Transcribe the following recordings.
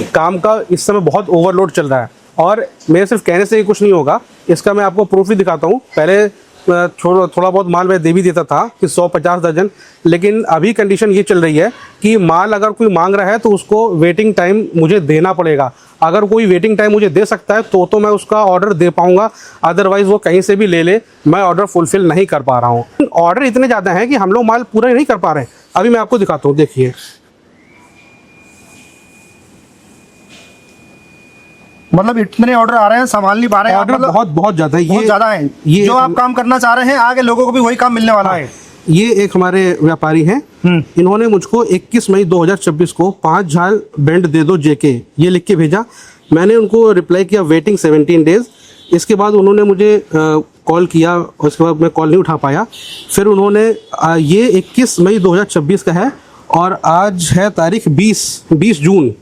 काम का इस समय बहुत ओवरलोड चल रहा है और मेरे सिर्फ कहने से ही कुछ नहीं होगा, इसका मैं आपको प्रूफ भी दिखाता हूँ। पहले थोड़ा बहुत माल मैं दे भी देता था कि 100-50 दर्जन, लेकिन अभी कंडीशन ये चल रही है कि माल अगर कोई मांग रहा है तो उसको वेटिंग टाइम मुझे देना पड़ेगा। अगर कोई वेटिंग टाइम मुझे दे सकता है तो मैं उसका ऑर्डर दे पाऊंगा, अदरवाइज़ वो कहीं से भी ले ले, मैं ऑर्डर फुलफ़िल नहीं कर पा रहा हूँ। ऑर्डर इतने ज़्यादा हैं कि हम लोग माल पूरा नहीं कर पा रहे हैं। अभी मैं आपको दिखाता हूँ, देखिए मतलब इतने ऑर्डर आ रहे हैं, संभाल नहीं पा रहे हैं। ऑर्डर मतलब बहुत ज़्यादा है, बहुत ज़्यादा है। ये जो आप काम करना चाह रहे हैं आगे लोगों को भी वही काम मिलने वाला है। ये एक हमारे व्यापारी हैं, इन्होंने मुझको 21 मई 2026 को 5 झाल बेंड दे दो जेके ये लिख के भेजा। मैंने उनको रिप्लाई किया वेटिंग 17 डेज़। इसके बाद उन्होंने मुझे कॉल किया, उसके बाद मैं कॉल नहीं उठा पाया। फिर उन्होंने ये 21 मई 2026 का है और आज है तारीख 20 जून।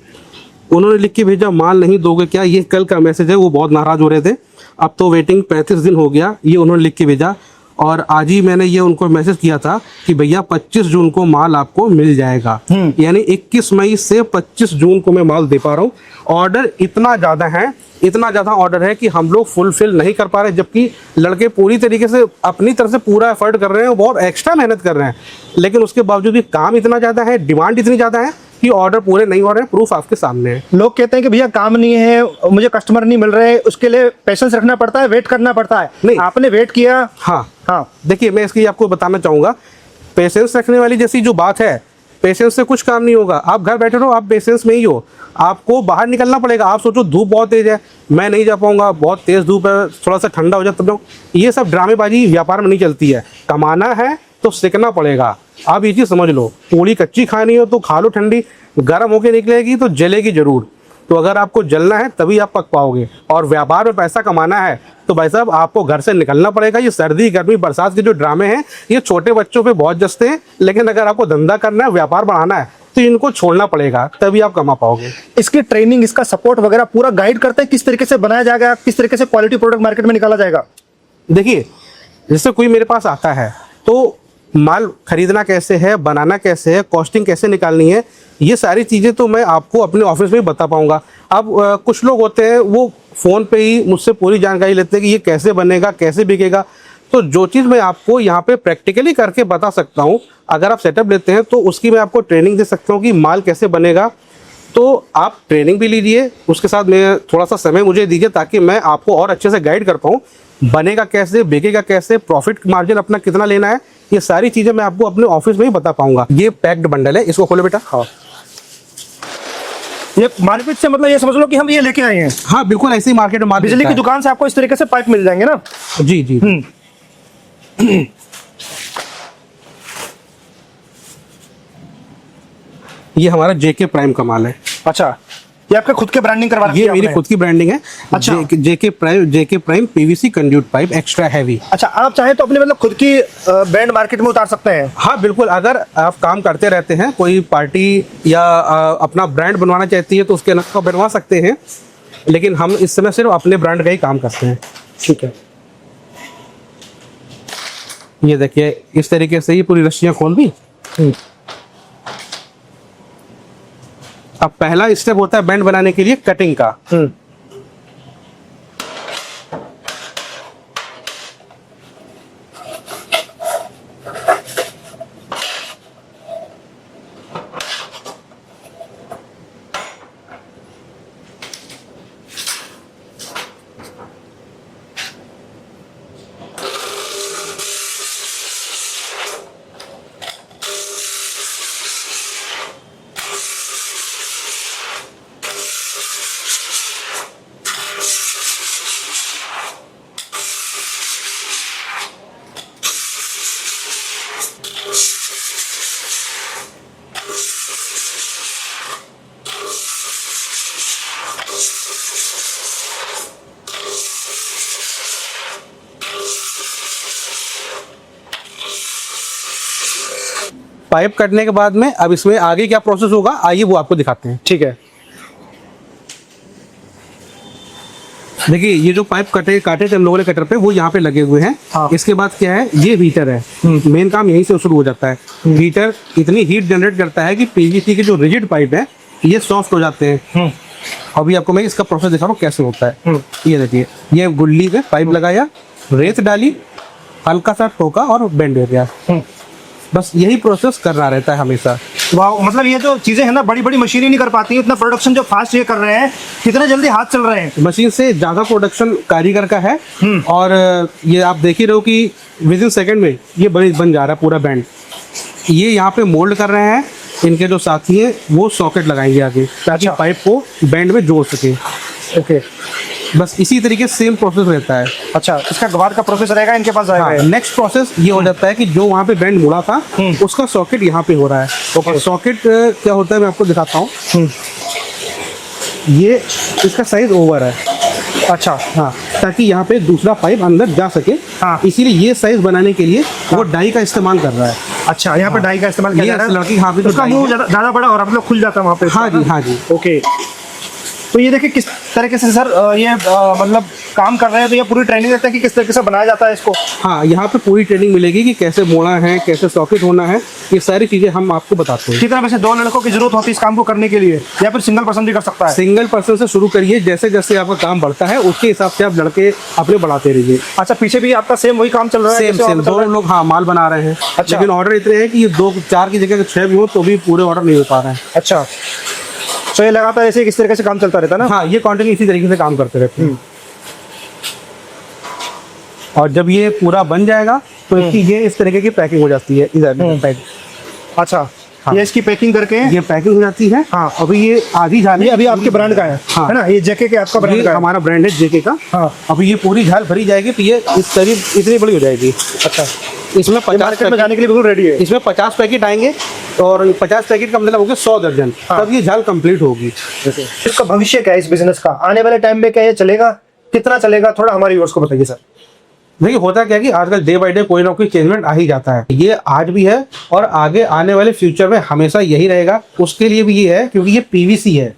उन्होंने लिख के भेजा माल नहीं दोगे क्या, ये कल का मैसेज है। वो बहुत नाराज़ हो रहे थे। अब तो वेटिंग 35 दिन हो गया, ये उन्होंने लिख के भेजा। और आज ही मैंने ये उनको मैसेज किया था कि भैया 25 जून को माल आपको मिल जाएगा। यानी 21 मई से 25 जून को मैं माल दे पा रहा हूँ। ऑर्डर इतना ज़्यादा ऑर्डर है कि हम लोग फुलफिल नहीं कर पा रहे, जबकि लड़के पूरी तरीके से अपनी तरफ से पूरा एफर्ट कर रहे हैं, बहुत एक्स्ट्रा मेहनत कर रहे हैं, लेकिन उसके बावजूद भी काम इतना ज़्यादा है, डिमांड इतनी ज़्यादा है कि ऑर्डर पूरे नहीं हो रहे हैं। प्रूफ आपके सामने है। लोग कहते हैं कि भैया काम नहीं है, मुझे कस्टमर नहीं मिल रहे, उसके लिए पेशेंस रखना पड़ता है, वेट करना पड़ता है। नहीं, आपने वेट किया। हाँ, देखिए मैं इसकी आपको बताना चाहूँगा, पेशेंस रखने वाली जैसी जो बात है, पेशेंस से कुछ काम नहीं होगा। आप घर बैठे रहो, आप पेशेंस में ही हो, आपको बाहर निकलना पड़ेगा। आप सोचो धूप बहुत तेज़ है, मैं नहीं जा पाऊँगा, बहुत तेज़ धूप है, थोड़ा सा ठंडा हो जाए तब जाऊँ, ये सब ड्रामेबाजी व्यापार में नहीं चलती है। कमाना है तो सीखना पड़ेगा। आप ये चीज़ समझ लो, पूड़ी कच्ची खानी हो तो खा लो ठंडी, गर्म होके निकलेगी तो जलेगी ज़रूर। तो अगर आपको जलना है तभी आप पक पाओगे। और व्यापार में पैसा कमाना है तो भाई साहब आपको घर से निकलना पड़ेगा। ये सर्दी गर्मी बरसात के जो ड्रामे हैं ये छोटे बच्चों पे बहुत जचते हैं, लेकिन अगर आपको धंधा करना है, व्यापार बढ़ाना है तो इनको छोड़ना पड़ेगा, तभी आप कमा पाओगे। इसकी ट्रेनिंग, इसका सपोर्ट वगैरह पूरा गाइड करते हैं, किस तरीके से बनाया जाएगा, किस तरीके से क्वालिटी प्रोडक्ट मार्केट में निकाला जाएगा। देखिए, जैसे कोई मेरे पास आता है तो माल खरीदना कैसे है, बनाना कैसे है, कॉस्टिंग कैसे निकालनी है, ये सारी चीज़ें तो मैं आपको अपने ऑफिस में ही बता पाऊंगा। अब कुछ लोग होते हैं वो फ़ोन पे ही मुझसे पूरी जानकारी लेते हैं कि ये कैसे बनेगा, कैसे बिकेगा। तो जो चीज़ मैं आपको यहाँ पे प्रैक्टिकली करके बता सकता हूँ, अगर आप सेटअप लेते हैं तो उसकी मैं आपको ट्रेनिंग दे सकता हूँ कि माल कैसे बनेगा। तो आप ट्रेनिंग भी लीजिए, उसके साथ में थोड़ा सा समय मुझे दीजिए ताकि मैं आपको और अच्छे से गाइड कर पाऊँ। बनेगा कैसे, बिकेगा कैसे, प्रॉफिट मार्जिन अपना कितना लेना है, ये सारी चीज़ें मैं आपको अपने ऑफिस में ही बता पाऊंगा। ये पैक्ड बंडल है, इसको खोलो बेटा। हाँ, ये मार्केट से मतलब ये समझ लो कि हम ये लेके आए हैं। हाँ बिल्कुल, ऐसे ही मार्केट में बिजली की दुकान से आपको इस तरीके से पाइप मिल जाएंगे ना। जी जी। ये हमारा जेके प्राइम का माल है। अच्छा, ये आपके खुद के ब्रांडिंग करवा रखी है? ये मेरी खुद की ब्रांडिंग है। अच्छा। JK prime PVC conduit pipe extra heavy. अच्छा, आप चाहे तो अपने मतलब खुद की ब्रांड मार्केट में उतार सकते हैं। हाँ बिल्कुल, अगर आप काम करते रहते हैं, कोई पार्टी या अपना ब्रांड बनवाना चाहती है तो उसके नाम का बनवा सकते हैं, लेकिन हम इस समय सिर्फ अपने ब्रांड का ही काम करते हैं। ठीक है, ये देखिए इस तरीके से ये पूरी रस्सियाँ खोल दी। अब पहला स्टेप होता है बैंड बनाने के लिए कटिंग का। पाइप कटने के बाद में अब इसमें आगे क्या प्रोसेस होगा, आइए वो आपको दिखाते हैं। ठीक है, देखिए ये जो पाइप काटे थे हम लोगों ने कटर पे, वो यहाँ पे लगे हुए हैं। हाँ। इसके बाद क्या है, ये हीटर है। मेन काम यहीं से शुरू हो जाता है। हीटर इतनी हीट जनरेट करता है कि पीवीसी के जो रिजिड पाइप है ये सॉफ्ट हो जाते हैं। अभी आपको मैं इसका प्रोसेस दिखा रहा हूँ कैसे होता है। ये देखिए, ये गुल्ली में पाइप लगाया, रेत डाली, हल्का सा ठोका और बेंड हो गया। बस यही प्रोसेस करना रहता है हमेशा। वाह, मतलब ये जो चीजें हैं ना, बड़ी बड़ी मशीनें नहीं कर पाती, इतना प्रोडक्शन जो फास्ट ये कर रहे हैं, कितने जल्दी हाथ चल रहे हैं। मशीन से ज्यादा प्रोडक्शन कारीगर का है। और ये आप देख ही रहो कि विद इन सेकेंड में ये बन जा रहा है पूरा बैंड। ये यहाँ पे मोल्ड कर रहे हैं, इनके जो साथी हैं वो सॉकेट लगाएंगे आगे ताकि पाइप को बैंड में जोड़ सके। ओके, बस इसी तरीके से सेम प्रोसेस रहता है। अच्छा, इसका गवार का प्रोसेस रहेगा इनके पास जाएगा। हाँ, नेक्स्ट प्रोसेस ये हो जाता है कि जो वहाँ पे बैंड मुड़ा था उसका सॉकेट यहाँ पे हो रहा है। और सॉकेट क्या होता है मैं आपको दिखाता हूँ। ये इसका साइज ओवर है। अच्छा, हाँ, ताकि यहाँ पे दूसरा पाइप अंदर जा सके। हाँ, इसीलिए ये साइज बनाने के लिए वो डाई का इस्तेमाल कर रहा है। अच्छा, यहाँ पे डाई का इस्तेमाल किया जा रहा है। लड़की यहाँ पे उसका मुंह ज्यादा बड़ा हो रहा है, मतलब खुल जाता है वहाँ पे। हाँ जी, हाँ जी। ओके, तो ये देखिए किस तरीके से सर ये मतलब काम कर रहे हैं। तो ये पूरी ट्रेनिंग देते हैं कि किस तरीके से बनाया जाता है इसको। हाँ, यहाँ पे पूरी ट्रेनिंग मिलेगी कि कैसे मोड़ना है, कैसे सॉकेट होना है, ये सारी चीजें हम आपको बताते हैं। कितना वैसे 2 लड़कों की जरूरत होती है इस काम को करने के लिए, या फिर सिंगल पर्सन भी कर सकता है? सिंगल पर्सन से शुरू करिए, जैसे जैसे आपका काम बढ़ता है उसके हिसाब से आप लड़के अपने बढ़ाते रहिए। अच्छा, पीछे भी आपका सेम वही काम चल रहा है? सेम 2 लोग हाँ माल बना रहे हैं। अच्छा। लेकिन ऑर्डर इतने हैं कि ये 2-4 की जगह 6 भी हो तो भी पूरे ऑर्डर नहीं हो पा रहे हैं। अच्छा, तो ये लगातार ऐसे किस तरीके से काम चलता रहता है ना? हाँ, ये कंटिन्यू इसी तरीके से काम करते रहते हैं। और जब ये पूरा बन जाएगा तो इसकी ये इस तरीके की पैकिंग हो जाती है इधर। अच्छा, हाँ। ये इसकी पैकिंग करके ये पैकिंग हो जाती है। हाँ। अभी ये आधी झाल ये अभी आपके ब्रांड का है? हाँ। है ना, ये जेके के आपका ब्रांड ये का है? हमारा ब्रांड है जेके का। हाँ। अभी ये पूरी झाल भरी जाएगी तो ये इस करीब इतनी बड़ी हो जाएगी। अच्छा, इसमें 50 मार्केट में जाने के लिए बिल्कुल रेडी है। इसमें 50 पैकेट आएंगे और 50 पैकेट का मतलब हो गया 100 दर्जन। हाँ। तब ये झाल कंप्लीट होगी। इसका भविष्य क्या है इस बिजनेस का? आने वाले टाइम में क्या ये चलेगा, कितना चलेगा, थोड़ा हमारे व्यूअर्स को बताइए सर। देखिए, होता क्या है कि आजकल डे बाय डे कोई ना कोई चेंजमेंट आ ही जाता है। ये आज भी है और आगे आने वाले फ्यूचर में हमेशा यही रहेगा। उसके लिए भी ये है क्योंकि ये पीवीसी है,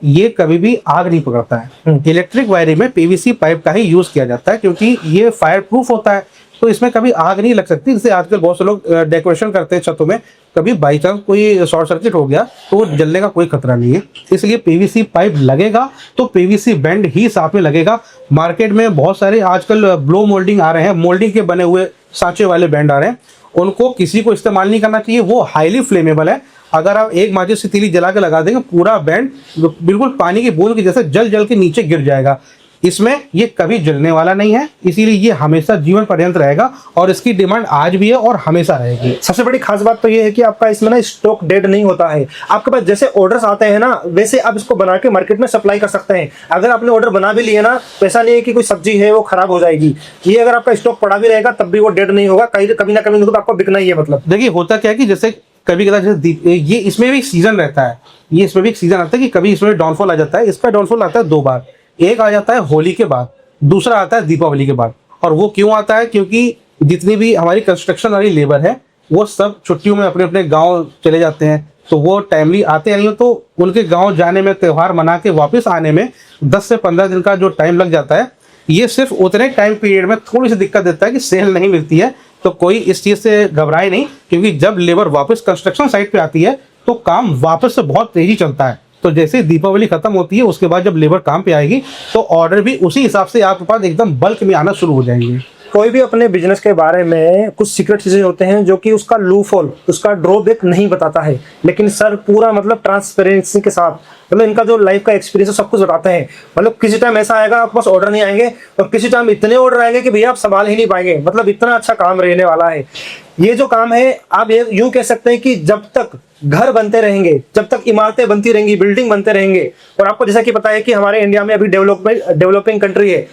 ये कभी भी आग नहीं पकड़ता है। इलेक्ट्रिक वायरिंग में पीवीसी पाइप का ही यूज किया जाता है क्योंकि ये फायर प्रूफ होता है, तो इसमें कभी आग नहीं लग सकती। जैसे आजकल बहुत से लोग डेकोरेशन करते हैं छतों में, कभी बाई चांस कोई शॉर्ट सर्किट हो गया तो जलने का कोई खतरा नहीं है। इसलिए पीवीसी पाइप लगेगा तो पीवीसी बैंड ही साथ में लगेगा। मार्केट में बहुत सारे आजकल ब्लो मोल्डिंग आ रहे हैं, मोल्डिंग के बने हुए सांचे वाले बैंड आ रहे हैं, उनको किसी को इस्तेमाल नहीं करना चाहिए। वो हाईली फ्लेमेबल है। अगर आप एक माचिस से तीली जला के लगा देंगे, पूरा बैंड बिल्कुल पानी की बूंद की जैसे जल के नीचे गिर जाएगा। इसमें ये कभी जलने वाला नहीं है, इसीलिए ये हमेशा जीवन पर्यंत रहेगा और इसकी डिमांड आज भी है और हमेशा रहेगी। सबसे बड़ी खास बात तो ये है कि आपका इसमें ना स्टॉक डेड नहीं होता है। आपके पास जैसे ऑर्डर्स आते हैं ना, वैसे आप इसको बना के मार्केट में सप्लाई कर सकते हैं। अगर आपने ऑर्डर बना भी लिया ना, तो ऐसा नहीं है कि कोई सब्जी है वो खराब हो जाएगी। ये अगर आपका स्टॉक पड़ा भी रहेगा तब भी वो डेड नहीं होगा, कभी ना कभी आपको बिकना ही है। मतलब देखिए, होता क्या है कि जैसे कभी कदा जैसे ये इसमें भी एक सीजन रहता है, ये इसमें भी एक सीजन आता है कि कभी इसमें डाउनफॉल आ जाता है। इसका डाउनफॉल आता है 2 बार। एक आ जाता है होली के बाद, दूसरा आता है दीपावली के बाद। और वो क्यों आता है? क्योंकि जितनी भी हमारी कंस्ट्रक्शन वाली लेबर है वो सब छुट्टियों में अपने अपने गांव चले जाते हैं, तो वो टाइमली आते नहीं हो, तो उनके गांव जाने में, त्यौहार मना के वापस आने में 10 से 15 दिन का जो टाइम लग जाता है, ये सिर्फ उतने टाइम पीरियड में थोड़ी सी दिक्कत देता है कि सेल नहीं मिलती है। तो कोई इस चीज़ से घबराए नहीं, क्योंकि जब लेबर वापस कंस्ट्रक्शन साइट पे आती है तो काम वापस से बहुत तेजी चलता है। तो जैसे दीपावली खत्म होती है उसके बाद जब लेबर काम पे आएगी तो ऑर्डर भी उसी हिसाब से आपके पास एकदम बल्क में आना शुरू हो जाएंगे। कोई भी अपने बिजनेस के बारे में कुछ सीक्रेट चीजें होते हैं जो कि उसका लूफॉल, उसका ड्रॉबैक नहीं बताता है, लेकिन सर पूरा मतलब ट्रांसपेरेंसी के साथ, मतलब इनका जो लाइफ का एक्सपीरियंस है सब कुछ बताते हैं। मतलब किसी टाइम ऐसा आएगा आपके पास ऑर्डर नहीं आएंगे और किसी टाइम इतने ऑर्डर आएंगे कि भैया आप संभाल ही नहीं पाएंगे। मतलब इतना अच्छा काम रहने वाला है ये जो काम है। आप ये यूं कह सकते हैं कि जब तक घर बनते रहेंगे, जब तक इमारतें बनती रहेंगी, बिल्डिंग बनते रहेंगे, और आपको जैसा कि पता है कि हमारे इंडिया में अभी डेवलपिंग कंट्री है,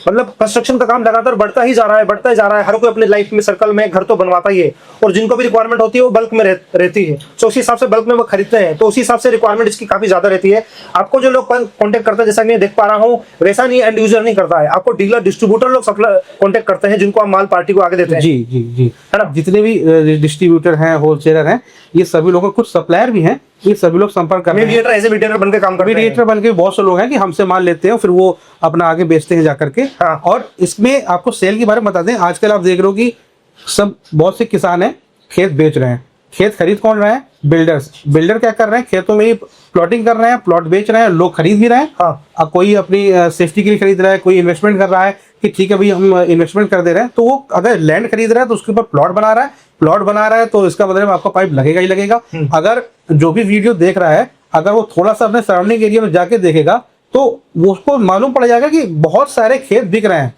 मतलब कंस्ट्रक्शन का काम लगातार बढ़ता ही जा रहा है, बढ़ता ही जा रहा है। हर कोई अपने लाइफ में सर्कल में घर तो बनवाता ही है, और जिनको भी रिक्वायरमेंट होती है वो बल्क में रहती है, तो उसी हिसाब से बल्क में वो खरीदते हैं, तो उसी हिसाब से रिक्वायरमेंट इसकी काफी ज्यादा रहती है। आपको जो लोग कॉन्टेक्ट करते हैं, जैसा मैं देख पा रहा हूँ, वैसा नहीं एंड यूजर नहीं करता है, आपको डीलर डिस्ट्रीब्यूटर लोग कॉन्टेक्ट करते हैं, जिनको आप माल पार्टी को आगे देते हैं। जी जी जी, है ना। जितने भी डिस्ट्रीब्यूटर हैं, होलसेलर हैं, ये सभी लोगों, कुछ सप्लायर भी हैं, ये सभी लोग संपर्क कर रहे हैं। मीडिएटर, ऐसे मीडिएटर बनकर काम करते हैं। मीडिएटर बनके बहुत से लोग हैं कि हमसे माल लेते हैं, फिर वो अपना आगे बेचते हैं जाकर के। हाँ। और इसमें आपको सेल के बारे में बता दें, आजकल आप देख रहे हो कि सब बहुत से किसान हैं खेत बेच रहे हैं। खेत खरीद कौन रहे हैं? बिल्डर्स। बिल्डर क्या कर रहे हैं? खेतों में ही प्लॉटिंग कर रहे हैं, प्लॉट बेच रहे हैं, लोग खरीद भी रहे हैं। हाँ। अब कोई अपनी सेफ्टी के लिए खरीद रहा है, कोई इन्वेस्टमेंट कर रहा है कि ठीक है भाई हम इन्वेस्टमेंट कर दे रहे हैं, तो वो अगर लैंड खरीद रहा है तो उसके ऊपर प्लॉट बना रहा है, प्लॉट बना रहा है तो इसका मतलब आपका पाइप लगेगा ही लगेगा। अगर जो भी वीडियो देख रहा है, अगर वो थोड़ा सा अपने सराउंडिंग एरिया में जाके देखेगा तो वो उसको मालूम पड़ जाएगा कि बहुत सारे खेत बिक रहे हैं,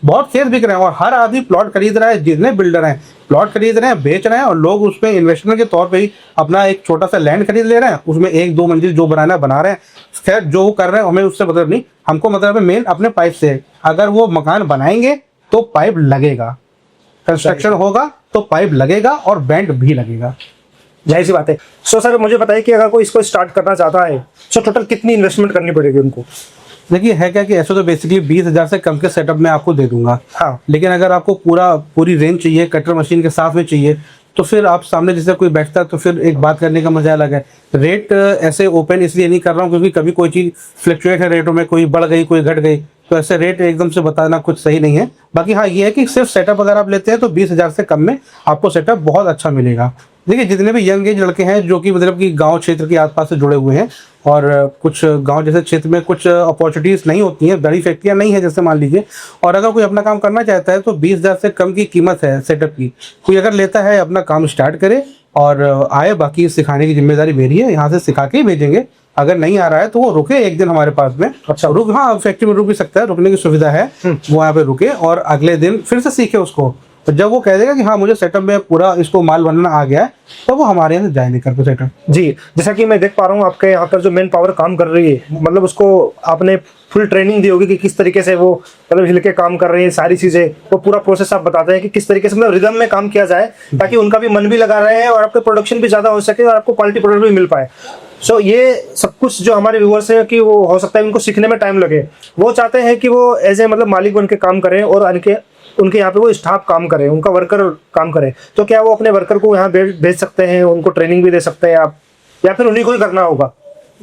बहुत खेत बिक रहे हैं, और हर आदमी प्लॉट खरीद रहा है। जितने बिल्डर हैं प्लॉट खरीद रहे हैं, बेच रहे हैं, और लोग उसमें इन्वेस्टमेंट के तौर पे ही अपना एक छोटा सा लैंड खरीद ले रहे हैं, उसमें 1-2 मंजिल जो बनाना बना रहे हैं। खैर जो वो कर रहे हैं हमें उससे मतलब नहीं, हमको मतलब है मेन अपने पाइप से। अगर वो मकान बनाएंगे तो पाइप लगेगा, कंस्ट्रक्शन होगा तो पाइप लगेगा और बेंड भी लगेगा। जाहिर सी बात है। सो सर मुझे बताइए कि अगर कोई इसको स्टार्ट करना चाहता है तो टोटल कितनी इन्वेस्टमेंट करनी पड़ेगी उनको? देखिए है क्या कि ऐसे तो बेसिकली 20,000 से कम के सेटअप में आपको दे दूंगा। हाँ। लेकिन अगर आपको पूरी रेंज चाहिए, कटर मशीन के साथ में चाहिए, तो फिर आप सामने जैसे कोई बैठता है तो फिर एक बात करने का मजा अलग है। रेट ऐसे ओपन इसलिए नहीं कर रहा हूँ क्योंकि कभी कोई चीज़ फ्लक्चुएट है रेटों में, कोई बढ़ गई कोई घट गई, तो ऐसे रेट एकदम से बताना कुछ सही नहीं है। बाकी हाँ ये है कि सिर्फ सेटअप अगर आप लेते हैं तो 20,000 से कम में आपको सेटअप बहुत अच्छा मिलेगा। देखिए जितने भी यंग एज लड़के हैं जो कि मतलब कि गांव क्षेत्र के आसपास से जुड़े हुए हैं, और कुछ गांव जैसे क्षेत्र में कुछ अपॉर्चुनिटीज़ नहीं होती हैं, बड़ी फैक्ट्रियां नहीं है जैसे मान लीजिए, और अगर कोई अपना काम करना चाहता है तो 20,000 से कम की कीमत है सेटअप की। कोई अगर लेता है अपना काम स्टार्ट करे और आए, बाकी सिखाने की जिम्मेदारी मेरी है, यहाँ से सिखा के ही भेजेंगे। अगर नहीं आ रहा है तो वो रुके एक दिन हमारे पास में। अच्छा। हाँ फैक्ट्री में रुक भी सकता है, रुकने की सुविधा है, वो यहाँ पे रुके और अगले दिन फिर से सीखे उसको। तो जब वो कह देगा कि हाँ मुझे सेटअप में पूरा इसको माल बनना आ गया है, तो वो हमारे यहाँ से जाए लेकर के सेटअप। जी, जैसा कि मैं देख पा रहा हूँ आपके यहाँ पर जो मेन पावर काम कर रही है, मतलब उसको आपने फुल ट्रेनिंग दी होगी कि किस तरीके से वो मतलब हिल के काम कर रही है, सारी चीजें वो पूरा प्रोसेस आप बताते हैं कि किस तरीके से मतलब रिदम में काम किया जाए ताकि उनका भी मन भी लगा रहे हैं और आपके प्रोडक्शन भी ज्यादा हो सके और आपको क्वालिटी प्रोडक्ट भी मिल पाए। सो ये सब कुछ जो हमारे व्यूअर्स हैं कि वो हो सकता है उनको सीखने में टाइम लगे, वो चाहते हैं कि वो एज ए मतलब मालिक बन के काम करें और उनके यहाँ पे वो स्टाफ काम करे, उनका वर्कर काम करे, तो क्या वो अपने वर्कर को यहाँ भेज सकते हैं, उनको ट्रेनिंग भी दे सकते हैं आप, या फिर उन्हीं को ही करना होगा?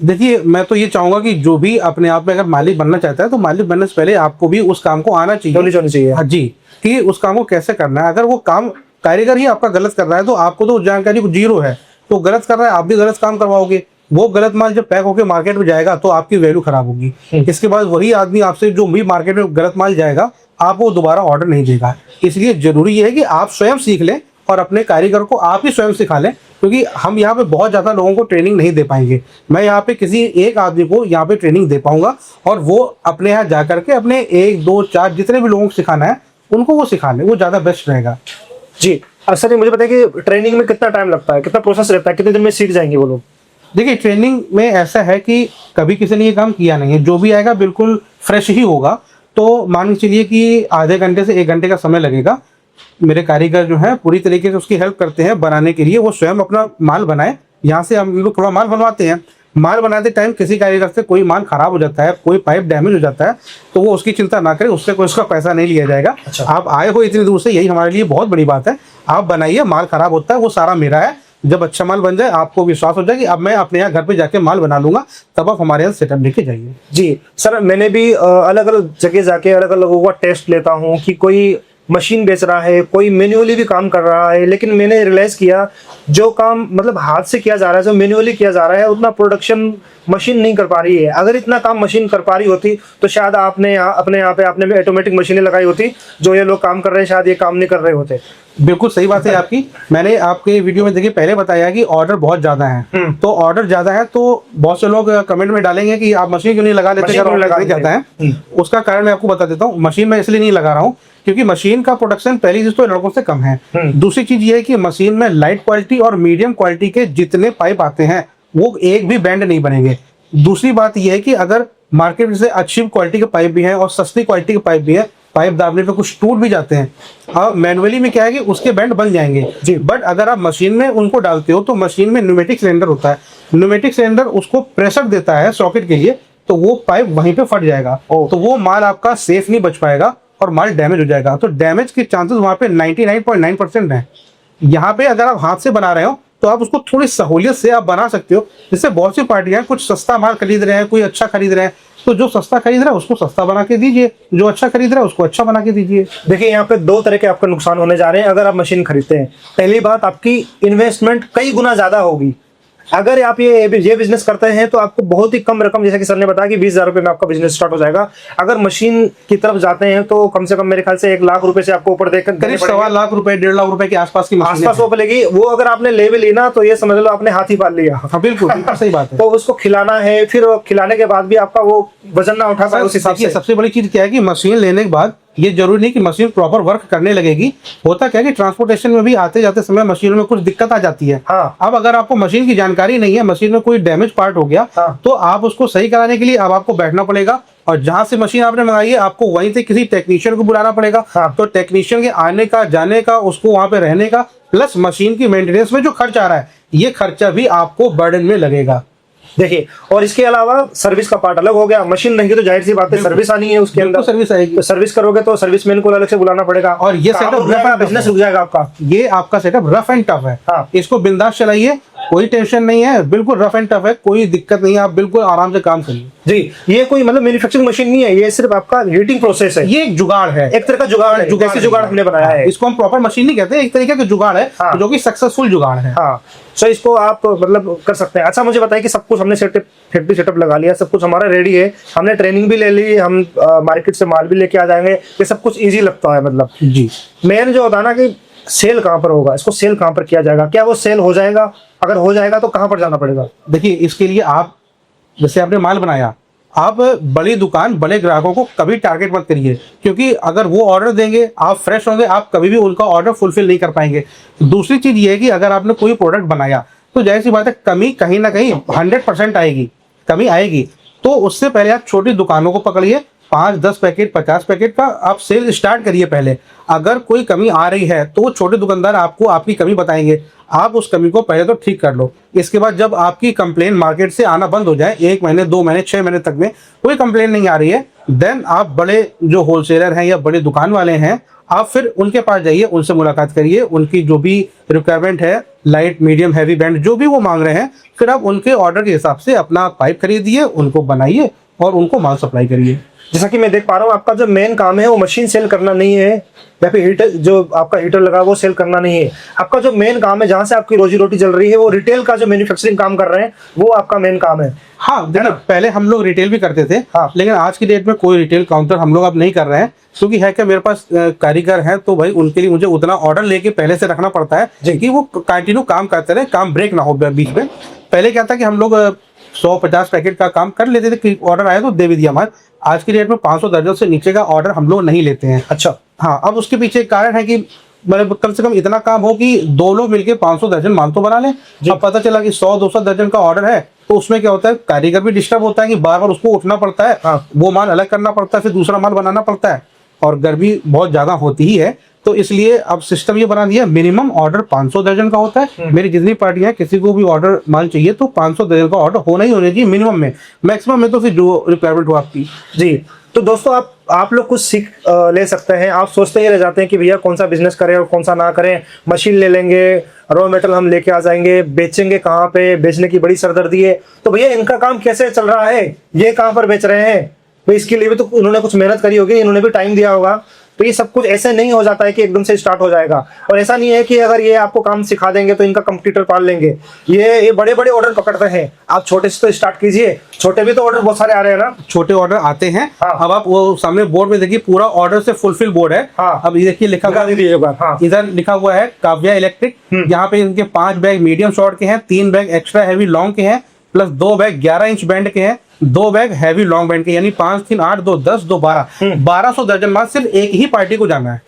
देखिए मैं तो ये चाहूंगा कि जो भी अपने आप में अगर मालिक बनना चाहता है तो मालिक बनने से पहले आपको भी उस काम को आना चाहिए। हाँ जी, कि उस काम को कैसे करना है। अगर वो काम कारीगर ही आपका गलत कर रहा है तो आपको तो जानकारी जीरो है, तो गलत कर रहा है, आप भी गलत काम करवाओगे। वो गलत माल जब पैक होकर मार्केट में जाएगा तो आपकी वैल्यू खराब होगी। इसके बाद वही आदमी आपसे जो भी मार्केट में गलत माल जाएगा आपको दोबारा ऑर्डर नहीं देगा। इसलिए जरूरी ये है कि आप स्वयं सीख लें और अपने कारीगर को आप ही स्वयं सिखा लें, क्योंकि हम यहाँ पे बहुत ज़्यादा लोगों को ट्रेनिंग नहीं दे पाएंगे। मैं यहाँ पे किसी एक आदमी को यहाँ पे ट्रेनिंग दे पाऊंगा और वो अपने यहाँ जा करके अपने 1, 2, 4 जितने भी लोगों को सिखाना है उनको वो सिखा ले, वो ज़्यादा बेस्ट रहेगा। जी। सर मुझे बताइए कि ट्रेनिंग में कितना टाइम लगता है, कितना प्रोसेस रहता है, कितने दिन में सीख जाएंगे वो लोग? देखिए ट्रेनिंग में ऐसा है कि कभी किसी ने ये काम किया नहीं है, जो भी आएगा बिल्कुल फ्रेश ही होगा। तो मान के चलिए कि आधे घंटे से 1 घंटे का समय लगेगा। मेरे कारीगर जो है पूरी तरीके से उसकी हेल्प करते हैं बनाने के लिए, वो स्वयं अपना माल बनाए। यहाँ से हम लोग थोड़ा माल बनवाते हैं, माल बनाते टाइम किसी कारीगर से कोई माल खराब हो जाता है, कोई पाइप डैमेज हो जाता है, तो वो उसकी चिंता ना करे, उससे कोई उसका पैसा नहीं लिया जाएगा। अच्छा। आप आए हो इतनी दूर से, यही हमारे लिए बहुत बड़ी बात है। आप बनाइए, माल खराब होता है वो सारा मेरा है। जब अच्छा माल बन जाए आपको विश्वास हो जाए कि अब मैं अपने यहाँ घर पे जाके माल बना लूंगा, तब आप हमारे यहाँ सेटअप लेके जाइए। जी सर, मैंने भी अलग अलग जगह जाके अलग अलग लोगों का टेस्ट लेता हूँ कि कोई मशीन बेच रहा है, कोई मैन्युअली भी काम कर रहा है, लेकिन मैंने रियलाइज किया जो काम मतलब हाथ से किया जा रहा है, जो मैन्युअली किया जा रहा है, उतना प्रोडक्शन मशीन नहीं कर पा रही है। अगर इतना काम मशीन कर पा रही होती तो शायद आपने अपने यहाँ पे आपने भी ऑटोमेटिक मशीनें लगाई होती, जो ये लोग काम कर रहे हैं शायद ये काम नहीं कर रहे होते। बिल्कुल सही बात है आपकी। मैंने आपके वीडियो में देखिए पहले बताया कि ऑर्डर बहुत ज्यादा है, तो ऑर्डर ज्यादा है तो बहुत से लोग कमेंट में डालेंगे कि आप मशीन क्यों नहीं लगा लेते, लगाने जाता है। उसका कारण मैं आपको बता देता हूँ। मशीन में इसलिए नहीं लगा रहा हूँ क्योंकि मशीन का प्रोडक्शन पहली चीज तो लड़कों से कम है। दूसरी चीज ये है कि मशीन में लाइट क्वालिटी और मीडियम क्वालिटी के जितने पाइप आते हैं वो एक भी बैंड नहीं बनेंगे। दूसरी बात यह है कि अगर मार्केट से अच्छी क्वालिटी के पाइप भी हैं और सस्ती क्वालिटी के पाइप भी है, पाइप दाबने पे कुछ टूट भी जाते हैं। अब मैनुअली में क्या है कि उसके बैंड बन जाएंगे जी, बट अगर आप मशीन में उनको डालते हो तो मशीन में न्यूमेटिक सिलेंडर होता है। न्यूमेटिक सिलेंडर उसको प्रेशर देता है सॉकेट के लिए, तो वो पाइप वहीं पे फट जाएगा, तो वो माल आपका सेफ नहीं बच पाएगा और माल डैमेज हो जाएगा। तो डैमेज के चांसेस वहाँ पे 99.9% हैं। यहाँ पे अगर आप हाथ से बना रहे हो तो आप उसको थोड़ी सहूलियत से आप बना सकते हो। जैसे बहुत सी पार्टियां कुछ सस्ता माल खरीद रहे हैं, कोई अच्छा खरीद रहे हैं, तो जो सस्ता खरीद रहा है उसको सस्ता बना के दीजिए, जो अच्छा खरीद रहा है उसको अच्छा बना के दीजिए। देखिए यहाँ पे दो तरह के आपका नुकसान होने जा रहे हैं अगर आप मशीन खरीदते हैं। पहली बात, आपकी इन्वेस्टमेंट कई गुना ज्यादा होगी। अगर आप ये बिजनेस करते हैं तो आपको बहुत ही कम रकम, जैसे कि सर ने बताया कि 20,000 रुपए में आपका बिजनेस स्टार्ट हो जाएगा। अगर मशीन की तरफ जाते हैं तो कम से कम मेरे ख्याल से 1 लाख रुपए से आपको ऊपर देखकर करीब 1.25 लाख रुपए, 1.5 लाख रुपए के आसपास की मशीन आसपास वो पड़ेगी। वो अगर आपने ले भी ली ना तो ये समझ लो आपने हाथ ही पाल लिया। हाँ बिल्कुल सही बात है। तो उसको खिलाना है, फिर खिलाने के बाद भी आपका वो वजन ना उठा पाए उस हिसाब से। सबसे बड़ी चीज क्या है कि मशीन लेने के बाद ये जरूरी नहीं कि मशीन प्रॉपर वर्क करने लगेगी। होता क्या है कि ट्रांसपोर्टेशन में भी आते जाते समय मशीन में कुछ दिक्कत आ जाती है। हाँ। अब अगर आपको मशीन की जानकारी नहीं है, मशीन में कोई डैमेज पार्ट हो गया, हाँ। तो आप उसको सही कराने के लिए अब आपको बैठना पड़ेगा, और जहां से मशीन आपने मंगाई है आपको वहीं से किसी टेक्नीशियन को बुलाना पड़ेगा। हाँ। तो टेक्नीशियन के आने का, जाने का, उसको वहां पे रहने का, प्लस मशीन की मेंटेनेंस में जो खर्च आ रहा है, ये खर्चा भी आपको बर्डन में लगेगा। देखिए, और इसके अलावा सर्विस का पार्ट अलग हो गया। मशीन रहेगी तो जाहिर सी बात है सर्विस आनी है उसके अंदर, सर्विस आएगी। तो सर्विस करोगे तो सर्विसमैन को अलग से बुलाना पड़ेगा, और ये सेटअप बिजनेस रुक जाएगा आपका। ये आपका सेटअप रफ एंड टफ है। हाँ। इसको बिंदास चलाइए, कोई टेंशन नहीं है, बिल्कुल रफ एंड टफ है, कोई दिक्कत नहीं है, आप बिल्कुल आराम से काम करिए। जी, ये कोई मतलब मैन्युफैक्चरिंग मशीन नहीं है, ये सिर्फ आपका हीटिंग प्रोसेस है। ये एक जुगाड़ है, एक तरह का जुगाड़ है, जैसे जुगाड़ हमने बनाया है। इसको हम प्रॉपर मशीन नहीं कहते, एक तरीके का जुगाड़ है। हाँ। जो कि सक्सेसफुल जुगाड़ है। हाँ, सो इसको आप मतलब कर सकते हैं। अच्छा, मुझे बताइए कि सब कुछ हमने फैक्ट्री सेटअप लगा लिया, सब कुछ हमारा रेडी है, हमने ट्रेनिंग भी ले ली, हम मार्केट से माल भी लेके आ जाएंगे, ये सब कुछ इजी लगता है। मतलब जी, मेन जो होता है ना कि सेल कहाँ पर होगा, इसको सेल कहाँ पर किया जाएगा, क्या वो सेल हो जाएगा? अगर हो जाएगा तो कहाँ पर जाना पड़ेगा? देखिए, इसके लिए आप जैसे आपने माल बनाया, आप बड़ी दुकान, बड़े ग्राहकों को कभी टारगेट मत करिए, क्योंकि अगर वो ऑर्डर देंगे, आप फ्रेश होंगे, आप कभी भी उनका ऑर्डर फुलफिल नहीं कर पाएंगे। दूसरी चीज ये है कि अगर आपने कोई प्रोडक्ट बनाया तो जाहिर सी बात है कमी कहीं ना कहीं 100% आएगी, कमी आएगी। तो उससे पहले आप छोटी दुकानों को पकड़िए, 5-10 पैकेट, 50 पैकेट का आप सेल स्टार्ट करिए पहले। अगर कोई कमी आ रही है तो वो छोटे दुकानदार आपको आपकी कमी बताएंगे, आप उस कमी को पहले तो ठीक कर लो। इसके बाद जब आपकी कंप्लेन मार्केट से आना बंद हो जाए, 1 महीने, 2 महीने, 6 महीने तक में कोई कंप्लेन नहीं आ रही है, देन आप बड़े जो होलसेलर हैं या बड़े दुकान वाले हैं, आप फिर उनके पास जाइए, उनसे मुलाकात करिए, उनकी जो भी रिक्वायरमेंट है, लाइट, मीडियम, हैवी बैंड जो भी वो मांग रहे हैं, फिर आप उनके ऑर्डर के हिसाब से अपना पाइप खरीदिए, उनको बनाइए और उनको माल सप्लाई करिए। जैसा कि मैं देख पा रहा हूँ आपका जो मेन काम है वो मशीन सेल करना नहीं है, या फिर हीटर, जो आपका हीटर लगा वो सेल करना नहीं है। आपका जो मेन काम है, जहाँ से आपकी रोजी रोटी चल रही है, वो रिटेल का जो मैन्युफैक्चरिंग काम कर रहे हैं, वो आपका मेन काम है। हाँ, देखिए, पहले हम लोग रिटेल भी करते थे। हाँ। लेकिन आज की डेट में कोई रिटेल काउंटर हम लोग अब नहीं कर रहे हैं, क्योंकि है कि मेरे पास कारीगर हैं, तो भाई उनके लिए मुझे उतना ऑर्डर लेके पहले से रखना पड़ता है कि वो कंटिन्यू काम करते रहे, काम ब्रेक ना हो बीच में। पहले क्या था कि हम लोग 100-50 पैकेट का काम कर लेते थे, ऑर्डर आया तो दे भी दिया। हमारे आज की डेट में 500 दर्जन से नीचे का ऑर्डर हम लोग नहीं लेते हैं। अच्छा। हाँ, अब उसके पीछे एक कारण है कि मतलब कम से कम इतना काम हो कि 2 लोग मिलके 500 दर्जन माल तो बना लें। अब पता चला कि 100-200 दर्जन का ऑर्डर है, तो उसमें क्या होता है, कारीगर भी डिस्टर्ब होता है कि बार बार उसको उठना पड़ता है। हाँ। वो माल अलग करना पड़ता है, फिर दूसरा माल बनाना पड़ता है, और गर्मी बहुत ज्यादा होती ही है। तो इसलिए अब सिस्टम ये बना दिया, मिनिमम ऑर्डर 500 दर्जन का होता है। मेरी जितनी पार्टियां हैं, किसी को भी ऑर्डर माल चाहिए तो 500 दर्जन का ऑर्डर होना ही होना चाहिए मिनिमम में। मैक्सिमम में तो फिर जो रिक्वायरमेंट हो आपकी। जी, तो दोस्तों आप लोग कुछ सीख ले सकते हैं। आप सोचते ही रह जाते हैं कि भैया कौन सा बिजनेस करें और कौन सा ना करें। मशीन ले लेंगे, रॉ मेटेरियल हम लेके आ जाएंगे, बेचेंगे कहाँ पे, बेचने की बड़ी सरदर्दी है। तो भैया इनका काम कैसे चल रहा है, ये कहाँ पर बेच रहे हैं, तो इसके लिए भी तो उन्होंने कुछ मेहनत करी होगी, इन्होंने भी टाइम दिया होगा। तो ये सब कुछ ऐसे नहीं हो जाता है कि एकदम से स्टार्ट हो जाएगा। और ऐसा नहीं है कि अगर ये आपको काम सिखा देंगे तो इनका कंप्यूटर पाल लेंगे। ये बड़े बड़े ऑर्डर पकड़ते हैं। आप छोटे से तो स्टार्ट कीजिए, छोटे भी तो ऑर्डर बहुत सारे आ रहे हैं ना। छोटे ऑर्डर आते हैं। हाँ। अब आप वो सामने बोर्ड में देखिए, पूरा ऑर्डर से फुलफिल बोर्ड है। हाँ। अब ये देखिए लिखा हुआ, हाँ। इधर लिखा हुआ है काव्या इलेक्ट्रिक। यहाँ पे इनके 5 बैग मीडियम शॉर्ट के हैं, 3 बैग एक्स्ट्रा हैवी लॉन्ग के हैं, प्लस 2 बैग 11 इंच बैंड के हैं, 2 बैग हैवी लॉन्ग बैंड के, यानी 5, 3, 8, 2, 10, 2, 12, 1200 दर्जन माल सिर्फ एक ही पार्टी को जाना है।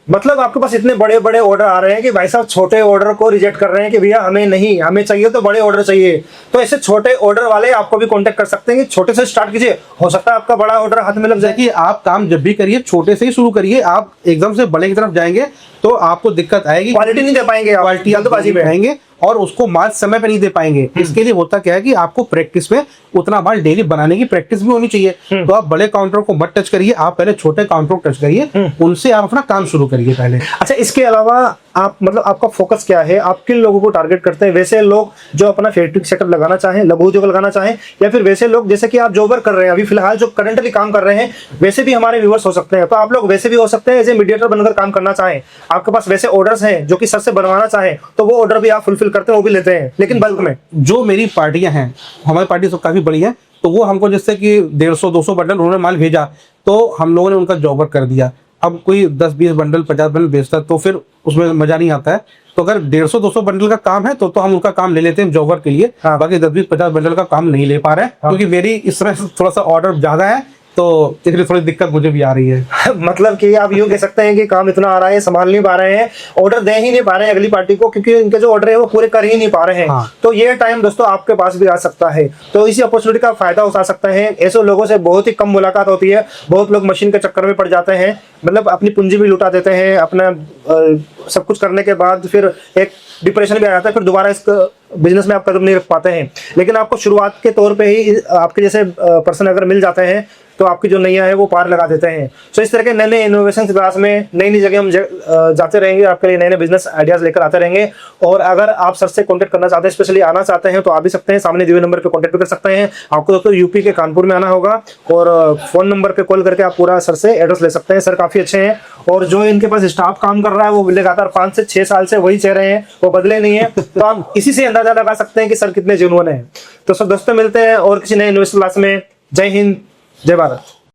मतलब आपके पास इतने बड़े बड़े ऑर्डर आ रहे हैं कि भाई साहब छोटे ऑर्डर को रिजेक्ट कर रहे हैं कि भैया हमें नहीं, हमें चाहिए तो बड़े ऑर्डर चाहिए। तो ऐसे छोटे ऑर्डर वाले आपको भी कांटेक्ट कर सकते हैं कि छोटे से स्टार्ट कीजिए, हो सकता है आपका बड़ा ऑर्डर हाथ में लग जाए। कि आप काम जब भी करिए छोटे से ही शुरू करिए। आप एकदम से बड़े की तरफ जाएंगे तो आपको दिक्कत आएगी, क्वालिटी नहीं दे पाएंगे, क्वालिटी जल्दबाजी में आएंगे और उसको माल समय पे नहीं दे पाएंगे। इसके लिए होता क्या है कि आपको प्रैक्टिस में उतना माल डेली बनाने की प्रैक्टिस भी होनी चाहिए। तो आप बड़े काउंटर को मत टच करिए, आप पहले छोटे काउंटर को टच करिए, उनसे आप अपना काम शुरू करिए पहले। अच्छा, इसके अलावा आप मतलब आपका फोकस क्या है, आप किन लोगों को टारगेट करते हैं। वैसे लोग जो अपना फैक्ट्री सेटअप लगाना चाहें, लघु उद्योग लगाना चाहें, या फिर वैसे लोग जैसे कि आप जो वर्क कर रहे हैं अभी फिलहाल जो करंटली काम कर रहे हैं, वैसे भी हमारे व्यूअर्स हो सकते हैं। तो आप लोग वैसे भी हो सकते हैं एज ए मीडिएटर बनकर काम करना चाहें, आपके पास वैसे ऑर्डर्स हैं जो कि सर से बनवाना चाहें, तो वो ऑर्डर भी आप फुलफिल करते हैं, वो भी लेते हैं, लेकिन बल्क में। जो मेरी पार्टियां हैं, हमारी पार्टी तो काफ़ी बड़ी है, तो वो हमको जैसे कि 150-200 बंडल उन्होंने माल भेजा, तो हम लोगों ने उनका जॉब वर्क कर दिया। अब कोई 10-20 बंडल 50 बंडल बेचता है तो फिर उसमें मजा नहीं आता है। तो अगर 150-200 बंडल का काम है तो हम उनका काम ले लेते हैं जॉब वर्क के लिए। हाँ। बाकी 10-20-50 बंडल का काम नहीं ले पा रहे हैं, हाँ। क्योंकि मेरी इस तरह से थोड़ा सा ऑर्डर ज्यादा है, तो इसलिए थोड़ी दिक्कत मुझे भी आ रही है। मतलब कि आप यूं कह सकते हैं कि काम इतना आ रहा है, संभाल नहीं पा रहे हैं, ऑर्डर दे ही नहीं पा रहे हैं अगली पार्टी को, क्योंकि इनके जो ऑर्डर है वो पूरे कर ही नहीं पा रहे हैं। हाँ। तो ये टाइम दोस्तों आपके पास भी आ सकता है, तो इसी अपॉर्चुनिटी का फायदा उठा सकते हैं। ऐसे लोगों से बहुत ही कम मुलाकात होती है, बहुत लोग मशीन के चक्कर में पड़ जाते हैं, मतलब अपनी पूंजी भी लुटा देते हैं, अपना सब कुछ करने के बाद फिर एक डिप्रेशन भी आ जाता है, फिर दोबारा इस बिजनेस में आप कदम नहीं रख पाते हैं। लेकिन आपको शुरुआत के तौर पे ही आपके जैसे पर्सन अगर मिल जाते हैं तो आपकी जो नैया है वो पार लगा देते हैं। सो इस तरह के नए नए इनोवेशन की तलाश में नई नई जगह हम जाते रहेंगे, आपके लिए नए नए बिजनेस आइडियाज लेकर आते रहेंगे। और अगर आप सर से कॉन्टेक्ट करना चाहते हैं, स्पेशली आना चाहते हैं, तो आ भी सकते हैं, सामने दिए हुए नंबर पे कॉन्टेक्ट भी कर सकते हैं। आपको दोस्तों यूपी के कानपुर में आना होगा और फोन नंबर पे कॉल करके आप पूरा सर से एड्रेस ले सकते हैं। सर काफी अच्छे हैं और जो इनके पास स्टाफ काम कर रहा है वो लगातार 5 से 6 साल से वही चेहरे हैं, वो बदले नहीं है। तो आप इसी से अंदाजा लगा सकते हैं कि सर कितने जेन्युइन हैं। तो सर दोस्तों मिलते हैं और किसी नए इन्वेस्टर क्लास में। जय हिंद, जय भारत।